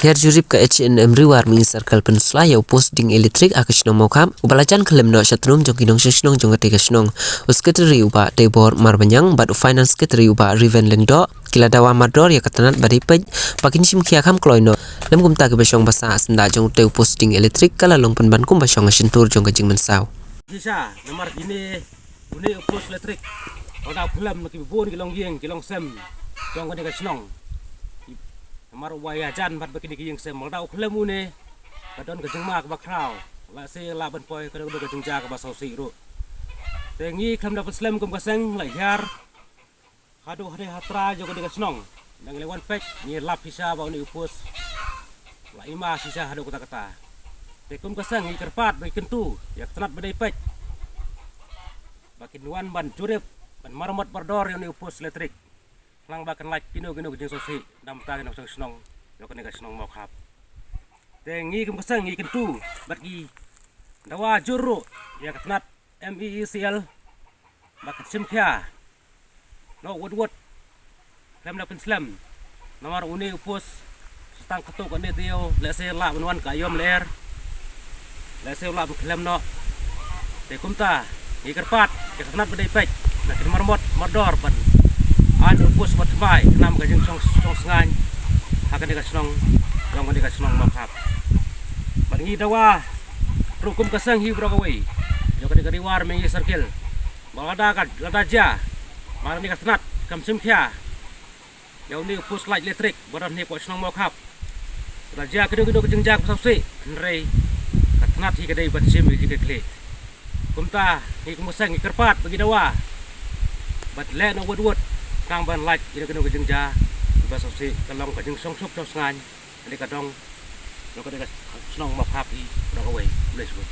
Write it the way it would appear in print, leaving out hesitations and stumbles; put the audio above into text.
Ker jurip ke H&M Riwar mi circle pensla ya post ding elektrik akasnong mokam ubalajan kelem no shatrum jong kinong shnong jong ketika snong usketri uba tebor marbanyang bad finance ketri uba riven lengdo kila dawa mador ya katanat badipej pakin sim kia kam kloino lem kumta ke besong basa senda jong teu posting elektrik kala long penban kum basong shentur jong kajing mensau Kisah nomor ini post elektrik oda film ki bun ki long yeng ki long sem jong ketika snong Mar waya jan bat bakini ki yang sem dau klemu ne kadon ke jengma ke bakrau la se la ban poi kadon ke jengja ke basau si ru tengi kam dapat slam kum kaseng la yar hadu hade hatra jo ke snong nang lewan pek ni lap hisa ba ni upus la ima sisa hadu kata kata te kum kaseng ni kerpat ba kentu yak tenat badai pek bakin wan ban jurep ban marmot bardor ni upus elektrik lang bakan like kino jeng sosi dam ta kino snong yo kene snong mau khap tengi kum kasang ngi kentu bagi dawa juru ya katnat MECL bakat simkhia no wot lem na penslam nomor uni upus stang ketu kone dio lese la benwan kayom ler lese la klem no te kumta ngi kerpat ya katnat bedai pek nakin marmot modor ban Anu pus matmai nam gajeng song sengan akan dikasnong long dikasnong makhap bangi dawa rukum kasang hi brogawai yo kadi war mengi circle balada kad ladaja marani kasnat kam simkhia yo ni pus light elektrik badan ni posnong makhap raja kedo kejeng jak sausi rei kasnat hi kadai bat sim hi kekle kumta hi kumusang kerpat bagi dawa bat le no wot kang ban like ina keno kejeng ja bahasa si kalong kejeng song sok ngan ani kadong no kadang snong makhap i ro away boleh sebut